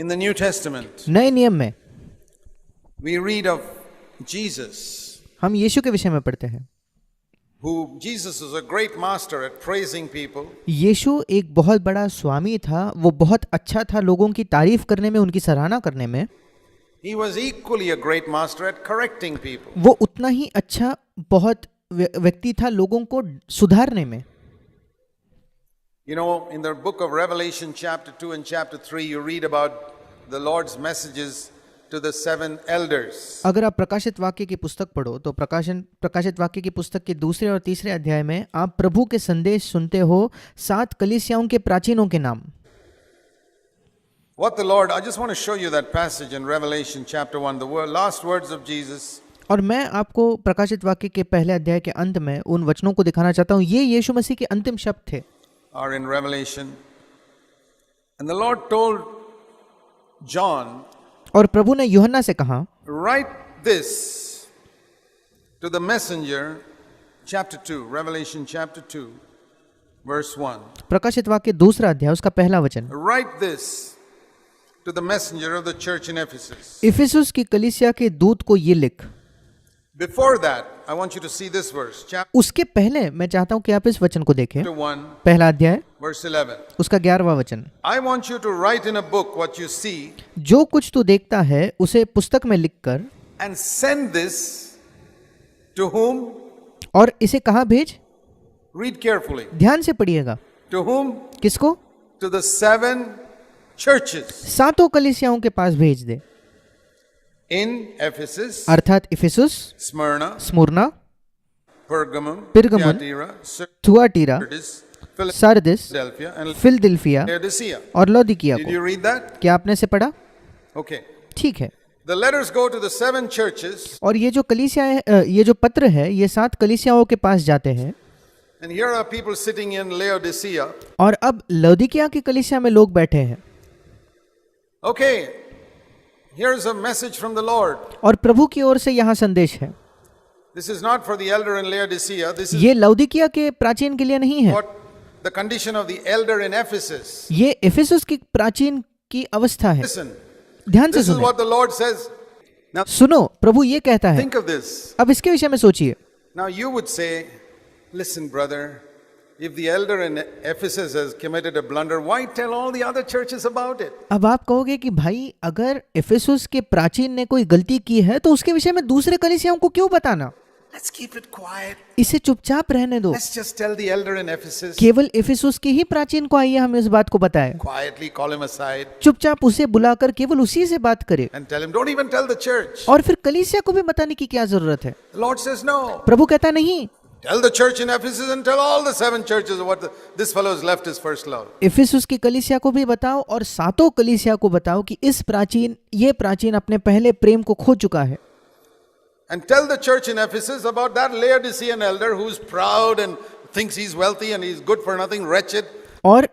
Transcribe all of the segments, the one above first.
In the New Testament, नए नियम में we read of Jesus, हम यीशु के विषय में पढ़ते हैं। Jesus was a great master at praising people. यीशु एक बहुत बड़ा स्वामी था, वो बहुत अच्छा था लोगों की तारीफ करने में, उनकी सराहना करने में। He was equally a great master at correcting people. वो उतना ही अच्छा बहुत व्यक्ति था लोगों को सुधारने में। You know, in the book of Revelation chapter 2 and chapter 3 you read about the Lord's messages to the 7 elders. अगर आप प्रकाशित वाक्य की पुस्तक पढ़ो तो प्रकाशित वाक्य की पुस्तक के दूसरे और तीसरे अध्याय में आप प्रभु के संदेश सुनते हो 7 कलीसियाओं के प्राचीनों के नाम। What the Lord, I just want to show you that passage in Revelation chapter 1, the last words of Jesus. और मैं आपको प्रकाशित वाक्य के पहले अध्याय के अंत में उन वचनों को दिखाना चाहता हूँ। ये यीशु मसीह के अंतिम शब्द थे। Are in Revelation. And the Lord told John, और प्रभु ने यूहन्ना से कहा, write this to the messenger, chapter 2, Revelation chapter 2, verse 1. प्रकाशित वाक्य दूसरा अध्याय उसका पहला वचन, Write this to the messenger of the church in Ephesus. Ephesus की कलीसिया के दूत को ये लिख। Before that, I want you to see this verse, chapter उसके पहले मैं चाहता हूँ कि आप इस वचन को देखें। 1, पहला अध्याय verse 11. उसका 11वां वचन, I want you to write in a book what you see जो कुछ तू देखता है उसे पुस्तक में लिखकर, and send this to whom? और इसे कहाँ भेज? Read carefully. ध्यान से पढ़िएगा। To whom? किसको? To the 7 churches 7 कलीसियाओं के पास भेज दे। in Ephesus, अर्थात Ephesus, Smyrna, Smyrna, Pergamum, Pergamum, Thyatira, थुआटीरा, Sardis, सारदिस, Philadelphia, and Philadelphia Laodicea. और लौदीकिया Did को। you read that? क्या आपने इसे पढ़ा? Okay. ठीक है। The letters go to the 7 churches, और ये जो कलीसियाएं, ये जो पत्र है ये 7 कलीसियाओं के पास जाते हैं। and here are people sitting in Laodicea. और अब लौदीकिया की कलीसिया में लोग बैठे हैं। Okay, here's a message from the Lord. और प्रभु की ओर से यहाँ संदेश है। This is not for the elder in Laodicea. This is ये लौदीकिया के प्राचीन के लिए नहीं है, what the condition of the elder in Ephesus. ये इफिसुस की प्राचीन की अवस्था है। Listen, ध्यान से this is सुनो। what the Lord says. Now सुनो, प्रभु ये कहता है। think of this. अब इसके विषय में सोचिए। Now you would say, listen brother, if the elder in Ephesus has committed a blunder, why tell all the other churches about it? अब आप कहोगे कि भाई अगर इफिसुस के प्राचीन ने कोई गलती की है तो उसके विषय में दूसरे कलीसियाओं को क्यों बताना? Let's keep it quiet. इसे चुपचाप रहने दो। Let's just tell the elder in Ephesus. केवल इफिसुस के ही प्राचीन को आइए हम इस बात को बताएं। Quietly call him aside चुपचाप उसे बुलाकर केवल उसी से बात करें and tell him, don't even tell the church. और फिर कलीसिया को भी बताने की क्या जरूरत है? The Lord says no. प्रभु कहता नहीं, Tell the church in Ephesus and tell all the 7 churches what this fellow has left his first love. Ephesus की कलीसिया को भी बताओ और 7 कलीसिया को बताओ कि ये प्राचीन अपने पहले प्रेम को खो चुका है। And tell the church in Ephesus about that Laodicean elder who's proud and thinks he's wealthy and he's good for nothing, wretched. और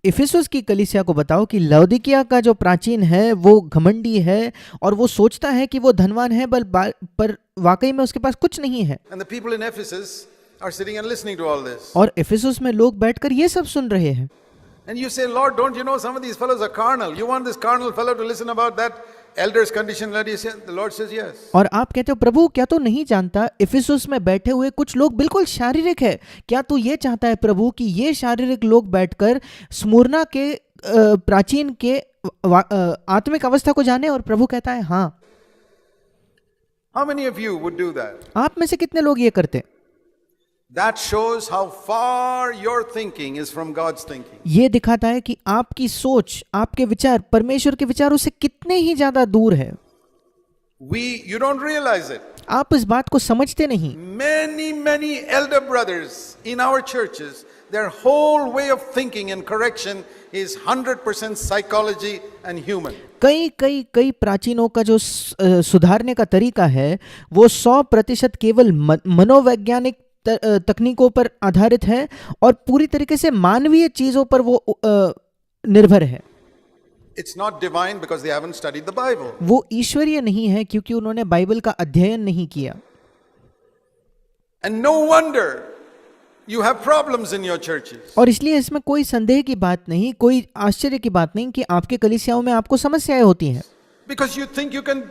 इफिसुस की कलीसिया को बताओ कि लौदीकिया का जो प्राचीन है वो घमंडी है और वो सोचता है कि वो धनवान है पर वाकई में उसके पास कुछ नहीं है। And the people in Ephesus are sitting and listening to all this. और इफिसुस में लोग बैठकर ये सब सुन रहे हैं। And you say, Lord, don't you know some of these fellows are carnal? You want this carnal fellow to listen about that elder's condition? The Lord says yes. और आप कहते हो प्रभु क्या तू नहीं जानता इफिसुस में बैठे हुए कुछ लोग बिल्कुल शारीरिक है? क्या तू ये चाहता है प्रभु कि ये शारीरिक लोग बैठकर स्मुरना के प्राचीन के आत्मिक अवस्था को जाने? और प्रभु कहता है हाँ। How many of you would do that? आप में से कितने लोग ये करते? That shows how far your thinking is from God's thinking. ये दिखाता है कि आपकी सोच, आपके विचार परमेश्वर के विचारों से कितने ही ज्यादा दूर है। You don't realize it. आप इस बात को समझते नहीं। Many elder brothers in our churches, their whole way of thinking and correction is 100% psychology and human. कई प्राचीनों का जो सुधारने का तरीका है वो 100% केवल मनोवैज्ञानिक तकनीकों पर आधारित है और पूरी तरीके से मानवीय चीजों पर वो निर्भर है। It's not divine because they haven't studied the Bible. वो ईश्वरीय नहीं है क्योंकि उन्होंने बाइबल का अध्ययन नहीं किया। And no wonder You have problems in your churches. और इसलिए इसमें कोई संदेह की बात नहीं, कोई आश्चर्य की बात नहीं कि आपके कलीसियाओं में आपको समस्याएं होती हैं, Because you think you can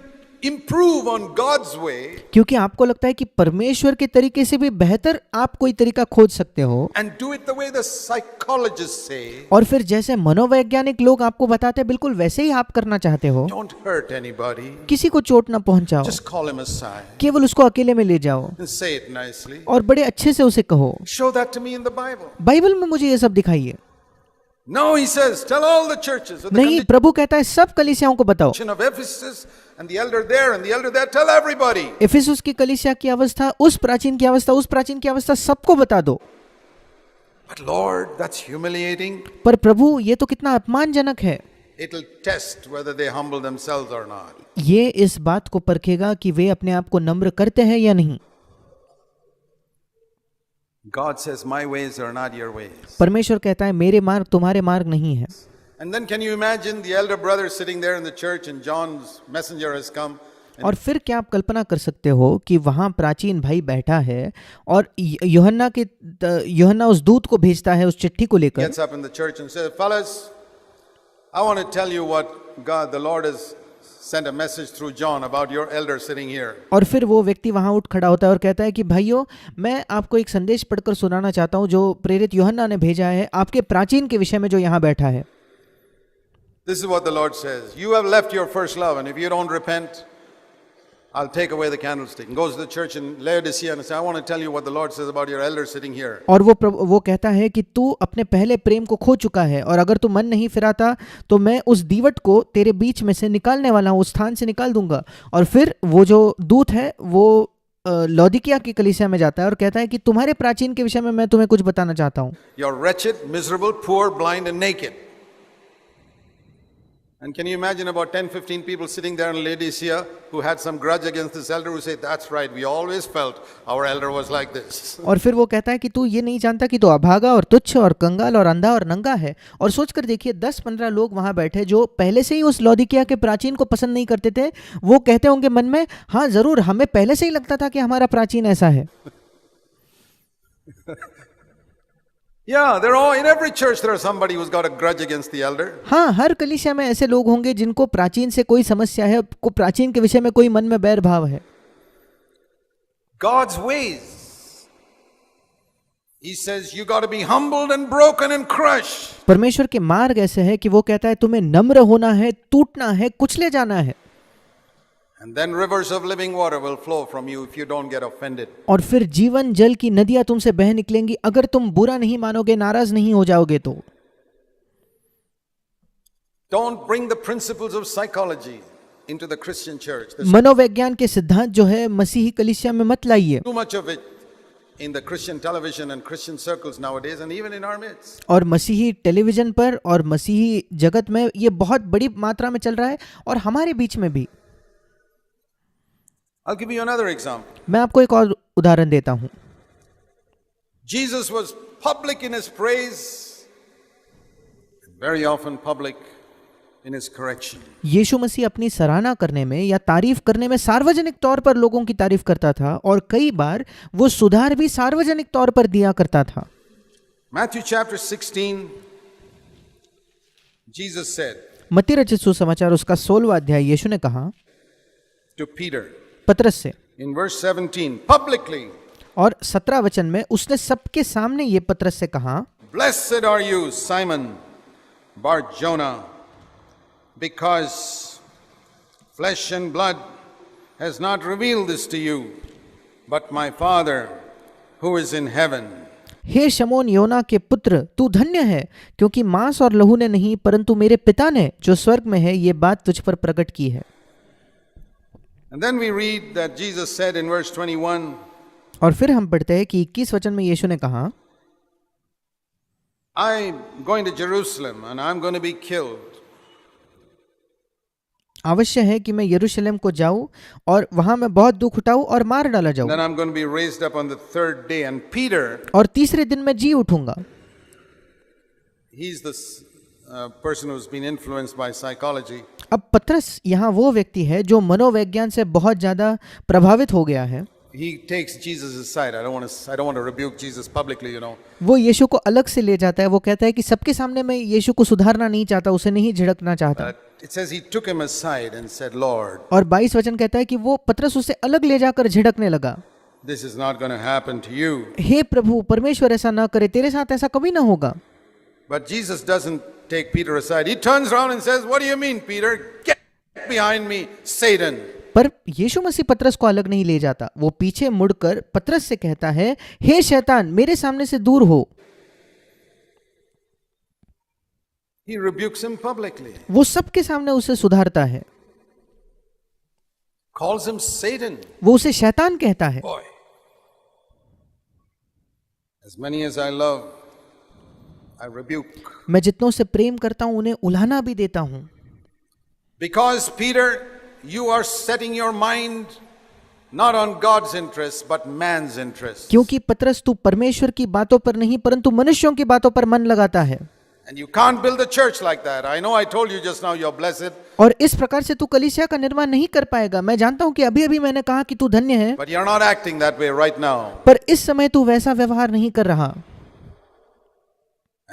improve on God's way क्योंकि आपको लगता है कि परमेश्वर के तरीके से भी बेहतर आप कोई तरीका खोज सकते हो, and do it the way the psychologists say. और फिर जैसे मनोवैज्ञानिक लोग आपको बताते हैं बिल्कुल वैसे ही आप करना चाहते हो। Don't hurt anybody. किसी को चोट ना पहुंचाओ, Just call him aside केवल उसको अकेले में ले जाओ and say it nicely. और बड़े अच्छे से उसे कहो। Show that to me in the Bible. Bible में मुझे ये सब दिखाइए। No, he says, tell all the churches. of the नहीं, प्रभु कहता है सब कलीसियाओं को बताओ। condition of Ephesus and the elder there and the elder there, tell everybody. Ephesus की कलीसिया की अवस्था, उस प्राचीन की अवस्था, उस प्राचीन की अवस्था सबको बता दो। But Lord, that's humiliating. पर प्रभु ये तो कितना अपमानजनक है। It'll test whether they humble themselves or not. ये इस बात को परखेगा कि वे अपने आप को नम्र करते हैं या नहीं। God says, my ways are not your ways. परमेश्वर कहता है मेरे मार्ग तुम्हारे मार्ग नहीं है। And then can you imagine the elder brother sitting there in the church and John's messenger has come? और फिर क्या आप कल्पना कर सकते हो कि वहाँ प्राचीन भाई बैठा है और यूहन्ना उस दूत को भेजता है उस चिट्ठी को लेकर। Gets up in the church and says, fellas, I want to tell you what God, the Lord has sent a message through John about your elder sitting here. और फिर वो व्यक्ति वहाँ उठ खड़ा होता है और कहता है कि भाइयों, मैं आपको एक संदेश पढ़कर सुनाना चाहता हूँ जो प्रेरित यूहन्ना ने भेजा है आपके प्राचीन के विषय में जो यहाँ बैठा है। This is what the Lord says. You have left your first love, and if you don't repent, I'll take away the candlestick. And goes to the church in Laodicea and says, I want to tell you what the Lord says about your elder sitting here. और वो कहता है कि तू अपने पहले प्रेम को खो चुका है और अगर तू मन नहीं फिराता तो मैं उस दीवट को तेरे बीच में से निकालने वाला हूँ, उस स्थान से निकाल दूंगा। और फिर वो जो दूत है वो लौदीकिया की कलीसिया में जाता है और कहता है कि तुम्हारे प्राचीन के विषय में मैं तुम्हें कुछ बताना चाहता हूँ। You're wretched, miserable, poor, blind and naked. And can you imagine about 10-15 people sitting there in Laodicea who had some grudge against this elder who say, that's right, we always felt our elder was like this. और फिर वो कहता है कि तू ये नहीं जानता कि तू अभागा और तुच्छ और कंगाल और अंधा और नंगा है। और सोचकर देखिए 10-15 लोग वहाँ बैठे जो पहले से ही उस लौदीकिया के प्राचीन को पसंद नहीं करते थे, वो कहते होंगे मन में, हाँ जरूर, हमें पहले से ही लगता था कि हमारा प्राचीन ऐसा है। Yeah, they're all in every church there's somebody who's got a grudge against the elder. हाँ, हर कलीसिया में ऐसे लोग होंगे जिनको प्राचीन से कोई समस्या है, को प्राचीन के विषय में कोई मन में बैर भाव है। God's ways. He says you got to be humbled and broken and crushed. परमेश्वर के मार्ग ऐसे है कि वो कहता है तुम्हें नम्र होना है, टूटना है, कुचले जाना है। And then rivers of living water will flow from you if you don't get offended. और फिर जीवन जल की नदियां तुमसे बह निकलेंगी अगर तुम बुरा नहीं मानोगे, नाराज नहीं हो जाओगे तो। Don't bring the principles of psychology into the Christian church. There's मनोविज्ञान के सिद्धांत जो है मसीही कलीसिया में मत लाइए। too much of it in the Christian television and Christian circles nowadays and even in our midst. और मसीही टेलीविजन पर और मसीही जगत में ये बहुत बड़ी मात्रा में चल रहा है और हमारे बीच में भी। I'll give you another example. मैं आपको एक और उदाहरण देता हूं। Jesus was public in his praise, very often public in his correction. यीशु मसीह अपनी सराहना करने में या तारीफ करने में सार्वजनिक तौर पर लोगों की तारीफ करता था और कई बार वो सुधार भी सार्वजनिक तौर पर दिया करता था। Matthew chapter 16, Jesus said मत्ती रचित सुसमाचार उसका 16वां अध्याय यीशु ने कहा to Peter पतरस से, in verse 17, publicly, और 17 वचन में उसने सबके सामने ये पतरस से कहा, Blessed are you, Simon Bar-Jonah, because flesh and blood has not revealed this to you, but my Father who is in heaven. हे शमोन योना के पुत्र, तू धन्य है क्योंकि मांस और लहू ने नहीं परंतु मेरे पिता ने जो स्वर्ग में है ये बात तुझ पर प्रकट की है। And then we read that Jesus said in verse 21, और फिर हम पढ़ते हैं कि 21 वचन में यीशु ने कहा, I'm going to Jerusalem and I'm going to be killed. आवश्यक है कि मैं यरूशलेम को जाऊं और वहां मैं बहुत दुख उठाऊं और मार डाला जाऊं। Then I'm going to be raised up on the third day. And Peter, और तीसरे दिन मैं जी उठूंगा। he's the person who's been influenced by psychology. अब पतरस यहाँ वो व्यक्ति है जो मनोविज्ञान से बहुत ज्यादा प्रभावित हो गया है। he takes Jesus aside. I don't want to rebuke Jesus publicly, you know. वो यीशु को अलग से ले जाता है। वो कहता है कि सबके सामने मैं यीशु को सुधारना नहीं चाहता, उसे नहीं झिड़कना चाहता। But it says he took him aside and said, Lord, और 22 वचन कहता है कि वो पतरस उसे अलग ले जाकर झिड़कने लगा। this is not going to happen to you. हे प्रभु, परमेश्वर ऐसा ना करे, तेरे साथ ऐसा कभी ना होगा। But Jesus doesn't take Peter aside. He turns around and says, what do you mean, Peter? Get behind me, Satan. पर यीशु मसीह पतरस को अलग नहीं ले जाता। वो पीछे मुड़कर पतरस से कहता है, हे शैतान, मेरे सामने से दूर हो। He rebukes him publicly. वो सबके सामने उसे सुधारता है। Calls him Satan. वो उसे शैतान कहता है। Boy. As many as I love, I rebuke. मैं जितनों से प्रेम करता हूं उन्हें उल्हाना भी देता हूं। Because Peter, you are setting your mind not on God's interest but man's interest. क्योंकि पतरस, तू परमेश्वर की बातों पर नहीं परंतु मनुष्यों की बातों पर मन लगाता है। And you can't build a church like that. I know I told you just now you're blessed. और इस प्रकार से तू कलीसिया का निर्माण नहीं कर पाएगा। मैं जानता हूं कि अभी-अभी मैंने कहा कि तू धन्य है, But you're not acting that way right now. पर इस समय तू वैसा व्यवहार नहीं कर रहा।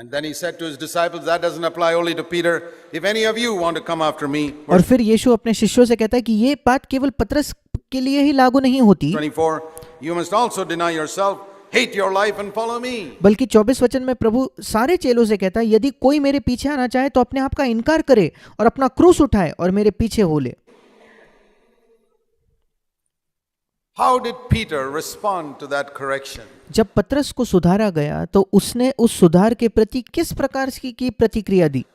And then he said to his disciples, that doesn't apply only to Peter. If any of you want to come after me. और फिर यीशु अपने शिष्यों से कहता है कि ये बात केवल पतरस के लिए ही लागू नहीं होती, 24, you must also deny yourself, hate your life and follow me. बल्कि 24 वचन में प्रभु सारे चेलों से कहता है, यदि कोई मेरे पीछे आना चाहे तो अपने आप का इनकार करे और अपना क्रूस उठाए और मेरे पीछे हो ले। How did Peter respond to that correction? जब पतरस को सुधारा गया तो उसने उस सुधार के प्रति किस प्रकार की प्रतिक्रिया दी?